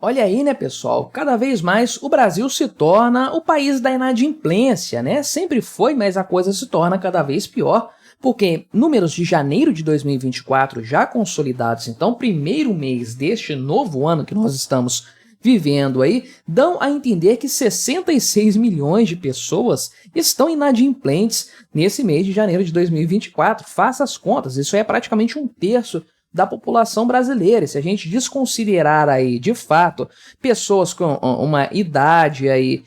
Olha aí, né, pessoal? Cada vez mais o Brasil se torna o país da inadimplência, né? Sempre foi, mas a coisa se torna cada vez pior, porque números de janeiro de 2024 já consolidados, então, primeiro mês deste novo ano que nós estamos vivendo aí, dão a entender que 66 milhões de pessoas estão inadimplentes nesse mês de janeiro de 2024. Faça as contas, isso é praticamente um terço da população brasileira. Se a gente desconsiderar aí, de fato, pessoas com uma idade aí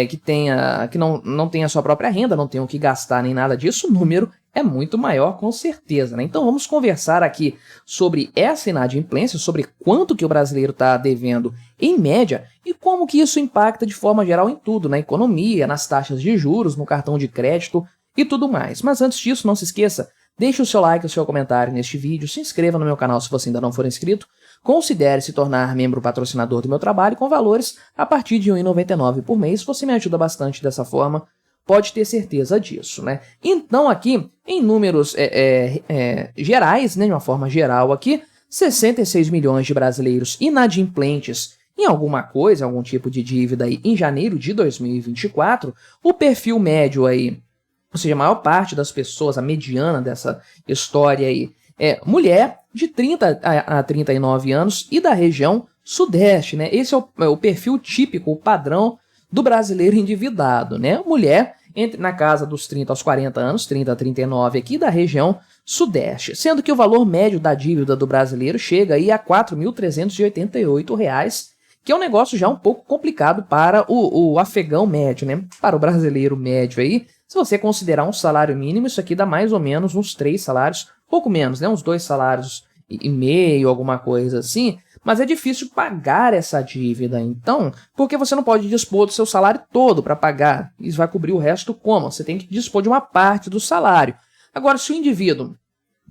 que não tenha sua própria renda, não tenham o que gastar nem nada disso, o número é muito maior com certeza, né? Então vamos conversar aqui sobre essa inadimplência, sobre quanto que o brasileiro está devendo em média e como que isso impacta de forma geral em tudo, na economia, nas taxas de juros, no cartão de crédito e tudo mais. Mas antes disso, não se esqueça, deixe o seu like e o seu comentário neste vídeo, se inscreva no meu canal se você ainda não for inscrito, considere se tornar membro patrocinador do meu trabalho com valores a partir de R$ 1,99 por mês, você me ajuda bastante dessa forma, pode ter certeza disso, né? Então aqui, em números gerais, né, de uma forma geral aqui, 66 milhões de brasileiros inadimplentes em alguma coisa, algum tipo de dívida aí em janeiro de 2024, o perfil médio aí, ou seja, a maior parte das pessoas, a mediana dessa história aí, é mulher de 30 a 39 anos e da região sudeste, né? Esse é o perfil típico, o padrão do brasileiro endividado, né? Mulher na casa dos 30 aos 40 anos, 30 a 39 aqui da região sudeste, sendo que o valor médio da dívida do brasileiro chega aí a R$ 4.388, que é um negócio já um pouco complicado para o afegão médio, né? Para o brasileiro médio aí, se você considerar um salário mínimo, isso aqui dá mais ou menos uns 3 salários, pouco menos, né? Uns 2 salários e meio, alguma coisa assim, mas é difícil pagar essa dívida, então, porque você não pode dispor do seu salário todo para pagar, isso vai cobrir o resto como? Você tem que dispor de uma parte do salário. Agora, se o indivíduo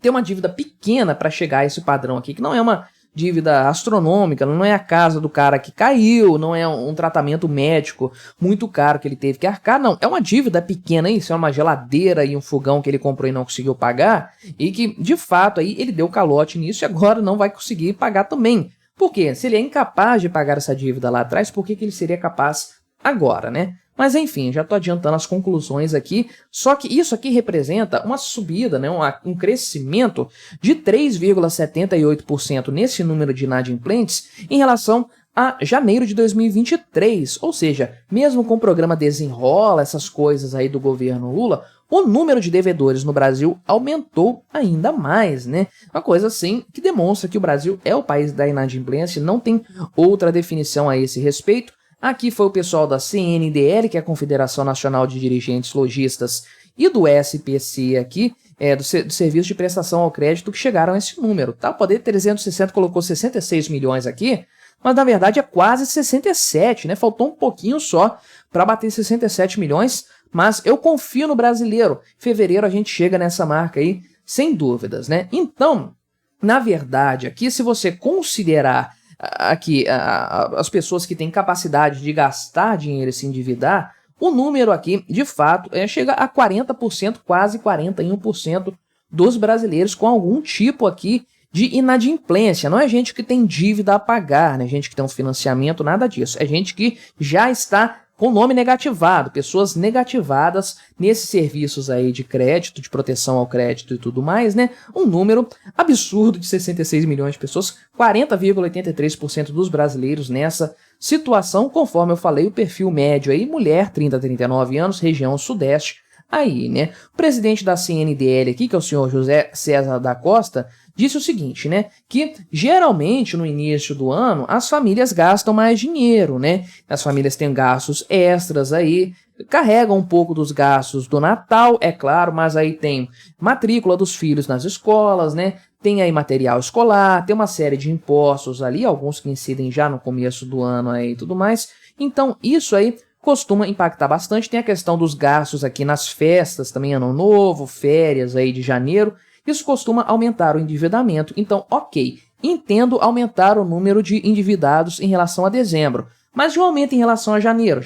tem uma dívida pequena para chegar a esse padrão aqui, que não é uma dívida astronômica, não é a casa do cara que caiu, não é um tratamento médico muito caro que ele teve que arcar, não, é uma dívida pequena, isso é uma geladeira e um fogão que ele comprou e não conseguiu pagar, e que, de fato, aí ele deu calote nisso e agora não vai conseguir pagar também. Por quê? Se ele é incapaz de pagar essa dívida lá atrás, por que ele seria capaz agora, né? Mas enfim, já estou adiantando as conclusões aqui, só que isso aqui representa uma subida, né, um crescimento de 3,78% nesse número de inadimplentes em relação a janeiro de 2023, ou seja, mesmo com o programa Desenrola, essas coisas aí do governo Lula, o número de devedores no Brasil aumentou ainda mais, né? Uma coisa assim que demonstra que o Brasil é o país da inadimplência, não tem outra definição a esse respeito. Aqui foi o pessoal da CNDL, que é a Confederação Nacional de Dirigentes Lojistas, e do SPC aqui, do Serviço de Prestação ao Crédito, que chegaram a esse número. Tá? O Poder 360 colocou 66 milhões aqui, mas na verdade é quase 67, né? Faltou um pouquinho só para bater 67 milhões, mas eu confio no brasileiro. Em fevereiro a gente chega nessa marca aí, sem dúvidas, né? Então, na verdade, aqui se você considerar aqui as pessoas que têm capacidade de gastar dinheiro e se endividar, o número aqui, de fato, chega a 40%, quase 41% dos brasileiros com algum tipo aqui de inadimplência. Não é gente que tem dívida a pagar, né? Gente que tem um financiamento, nada disso. É gente que já está com nome negativado, pessoas negativadas nesses serviços aí de crédito, de proteção ao crédito e tudo mais, né? Um número absurdo de 66 milhões de pessoas, 40,83% dos brasileiros nessa situação, conforme eu falei, o perfil médio aí, mulher, 30 a 39 anos, região sudeste, aí, né? O presidente da CNDL aqui, que é o senhor José César da Costa, disse o seguinte, né, que geralmente no início do ano as famílias gastam mais dinheiro, né, as famílias têm gastos extras aí, carregam um pouco dos gastos do Natal, é claro, mas aí tem matrícula dos filhos nas escolas, né, tem aí material escolar, tem uma série de impostos ali, alguns que incidem já no começo do ano aí e tudo mais, então isso aí costuma impactar bastante, tem a questão dos gastos aqui nas festas, também ano novo, férias aí de janeiro. Isso costuma aumentar o endividamento. Então, ok, entendo aumentar o número de endividados em relação a dezembro, mas de um aumento em relação a janeiro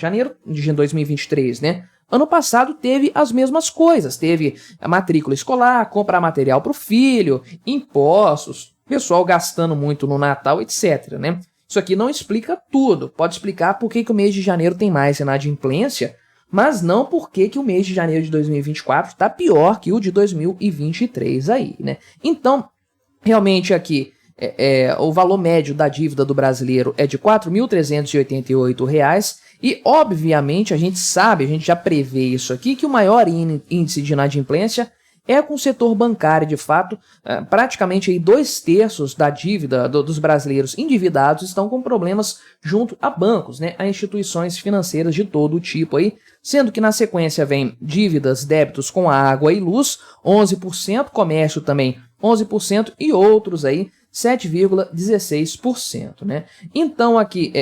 de 2023, né? Ano passado teve as mesmas coisas, teve a matrícula escolar, comprar material para o filho, impostos, pessoal gastando muito no Natal, etc, né? Isso aqui não explica tudo. Pode explicar por que o mês de janeiro tem mais inadimplência, mas não por que o mês de janeiro de 2024 está pior que o de 2023 aí, né? Então, realmente aqui, o valor médio da dívida do brasileiro é de R$ 4.388 e, obviamente, a gente sabe, a gente já prevê isso aqui, que o maior índice de inadimplência é com o setor bancário. De fato, praticamente aí 2/3 da dívida dos brasileiros endividados estão com problemas junto a bancos, né, a instituições financeiras de todo tipo aí, sendo que na sequência vem dívidas, débitos com água e luz, 11%, comércio também 11% e outros aí 7,16%, né? Então aqui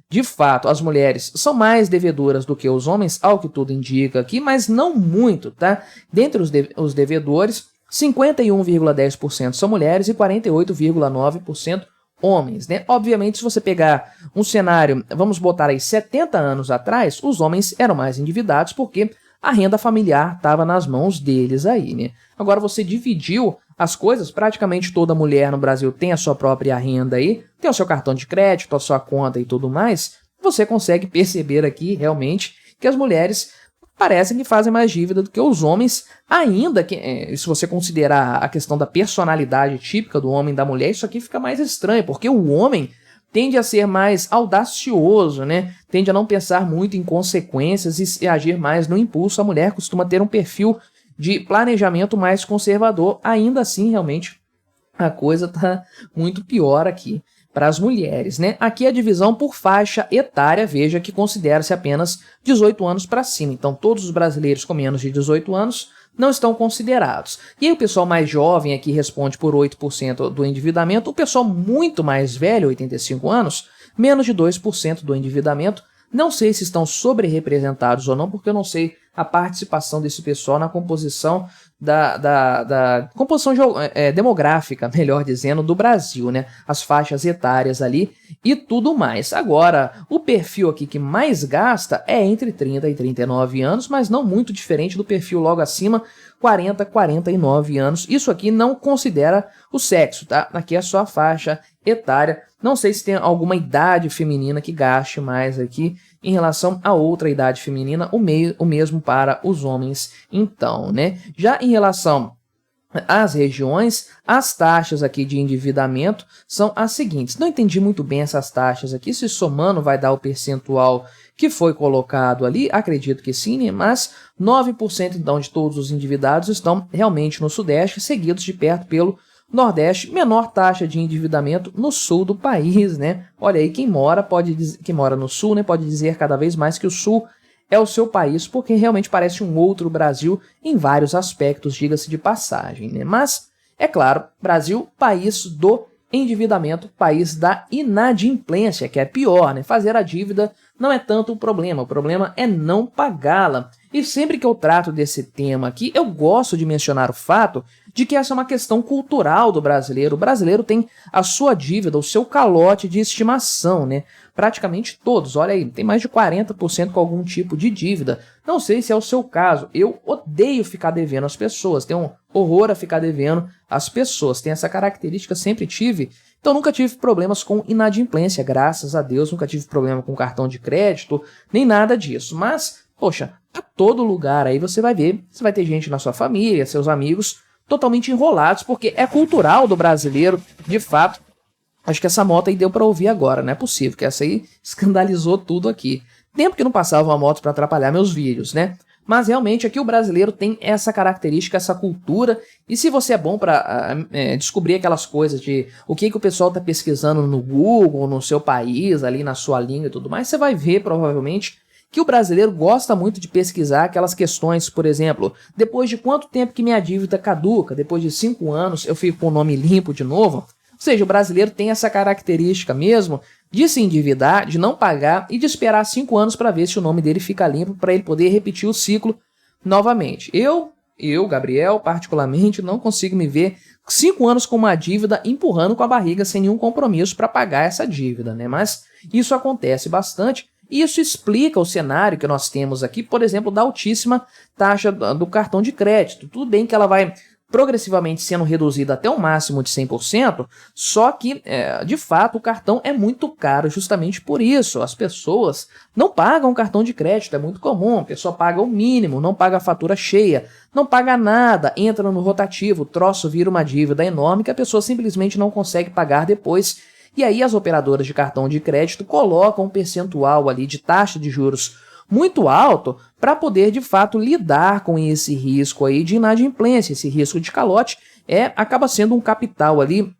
de fato, as mulheres são mais devedoras do que os homens, ao que tudo indica aqui, mas não muito, tá? Dentre os devedores, 51,10% são mulheres e 48,9% homens, né? Obviamente, se você pegar um cenário, vamos botar aí 70 anos atrás, os homens eram mais endividados porque a renda familiar estava nas mãos deles aí, né? Agora você dividiu as coisas, praticamente toda mulher no Brasil tem a sua própria renda aí, tem o seu cartão de crédito, a sua conta e tudo mais, você consegue perceber aqui realmente que as mulheres parecem que fazem mais dívida do que os homens, ainda que, se você considerar a questão da personalidade típica do homem e da mulher, isso aqui fica mais estranho, porque o homem tende a ser mais audacioso, né? Tende a não pensar muito em consequências e agir mais no impulso. A mulher costuma ter um perfil de planejamento mais conservador. Ainda assim, realmente, a coisa tá muito pior aqui para as mulheres, né? Aqui a divisão por faixa etária, veja que considera-se apenas 18 anos para cima. Então, todos os brasileiros com menos de 18 anos não estão considerados. E aí o pessoal mais jovem aqui responde por 8% do endividamento. O pessoal muito mais velho, 85 anos, menos de 2% do endividamento. Não sei se estão sobre-representados ou não, porque eu não sei a participação desse pessoal na composição da composição demográfica, melhor dizendo, do Brasil, né? As faixas etárias ali e tudo mais. Agora, o perfil aqui que mais gasta é entre 30 e 39 anos, mas não muito diferente do perfil logo acima, 40 a 49 anos. Isso aqui não considera o sexo, tá? Aqui é só a faixa etária. Não sei se tem alguma idade feminina que gaste mais aqui em relação a outra idade feminina, o mesmo para os homens, então, né? Já em relação às regiões, as taxas aqui de endividamento são as seguintes. Não entendi muito bem essas taxas aqui, se somando vai dar o percentual que foi colocado ali, acredito que sim, né? Mas 9% então de todos os endividados estão realmente no Sudeste, seguidos de perto pelo Nordeste, menor taxa de endividamento no sul do país, né? Olha aí, quem mora no sul, né, pode dizer cada vez mais que o sul é o seu país, porque realmente parece um outro Brasil em vários aspectos, diga-se de passagem, né? Mas, é claro, Brasil, país do endividamento, país da inadimplência, que é pior, né? Fazer a dívida não é tanto o problema é não pagá-la. E sempre que eu trato desse tema aqui, eu gosto de mencionar o fato de que essa é uma questão cultural do brasileiro. O brasileiro tem a sua dívida, o seu calote de estimação, né? Praticamente todos, olha aí, tem mais de 40% com algum tipo de dívida. Não sei se é o seu caso, eu odeio ficar devendo às pessoas, tenho um horror a ficar devendo às pessoas, tem essa característica, sempre tive. Então nunca tive problemas com inadimplência, graças a Deus, nunca tive problema com cartão de crédito, nem nada disso. Mas, poxa, a todo lugar aí você vai ver, você vai ter gente na sua família, seus amigos, totalmente enrolados, porque é cultural do brasileiro, de fato. Acho que essa moto aí deu pra ouvir agora, não é possível, que essa aí escandalizou tudo aqui. Tempo que não passava uma moto pra atrapalhar meus vídeos, né? Mas realmente aqui o brasileiro tem essa característica, essa cultura, e se você é bom para descobrir aquelas coisas de o que o pessoal está pesquisando no Google, no seu país, ali na sua língua e tudo mais, você vai ver provavelmente que o brasileiro gosta muito de pesquisar aquelas questões, por exemplo, depois de quanto tempo que minha dívida caduca, depois de 5 anos eu fico com o nome limpo de novo. Ou seja, o brasileiro tem essa característica mesmo de se endividar, de não pagar e de esperar 5 anos para ver se o nome dele fica limpo, para ele poder repetir o ciclo novamente. Eu, Gabriel, particularmente, não consigo me ver 5 anos com uma dívida empurrando com a barriga sem nenhum compromisso para pagar essa dívida, né? Mas isso acontece bastante e isso explica o cenário que nós temos aqui, por exemplo, da altíssima taxa do cartão de crédito. Tudo bem que ela vai progressivamente sendo reduzido até o máximo de 100%, só que, de fato, o cartão é muito caro justamente por isso. As pessoas não pagam cartão de crédito, é muito comum, a pessoa paga o mínimo, não paga a fatura cheia, não paga nada, entra no rotativo, o troço vira uma dívida enorme que a pessoa simplesmente não consegue pagar depois. E aí as operadoras de cartão de crédito colocam um percentual ali de taxa de juros muito alto para poder, de fato, lidar com esse risco aí de inadimplência. Esse risco de calote acaba sendo um capital ali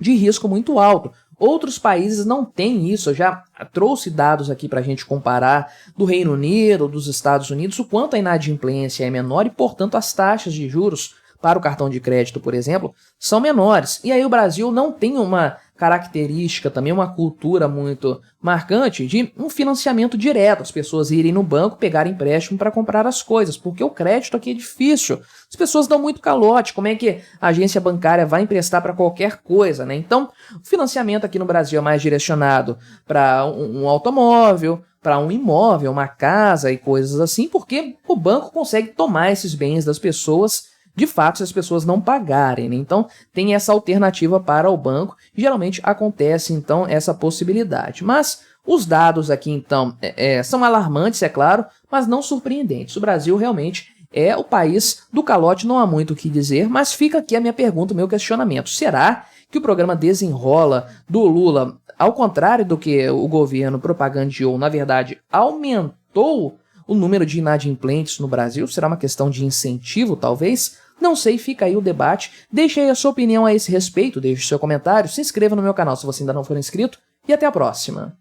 de risco muito alto. Outros países não têm isso, eu já trouxe dados aqui para a gente comparar do Reino Unido, dos Estados Unidos, o quanto a inadimplência é menor e, portanto, as taxas de juros para o cartão de crédito, por exemplo, são menores. E aí o Brasil não tem uma característica, também uma cultura muito marcante de um financiamento direto, as pessoas irem no banco, pegarem empréstimo para comprar as coisas, porque o crédito aqui é difícil, as pessoas dão muito calote, como é que a agência bancária vai emprestar para qualquer coisa, né? Então, o financiamento aqui no Brasil é mais direcionado para um automóvel, para um imóvel, uma casa e coisas assim, porque o banco consegue tomar esses bens das pessoas de fato, se as pessoas não pagarem, né? Então, tem essa alternativa para o banco. Geralmente acontece, então, essa possibilidade. Mas os dados aqui, então, são alarmantes, é claro, mas não surpreendentes. O Brasil realmente é o país do calote, não há muito o que dizer, mas fica aqui a minha pergunta, o meu questionamento. Será que o programa Desenrola do Lula, ao contrário do que o governo propagandeou, na verdade, aumentou o número de inadimplentes no Brasil? Será uma questão de incentivo, talvez? Não sei, fica aí o debate. Deixe aí a sua opinião a esse respeito, deixe seu comentário, se inscreva no meu canal se você ainda não for inscrito e até a próxima.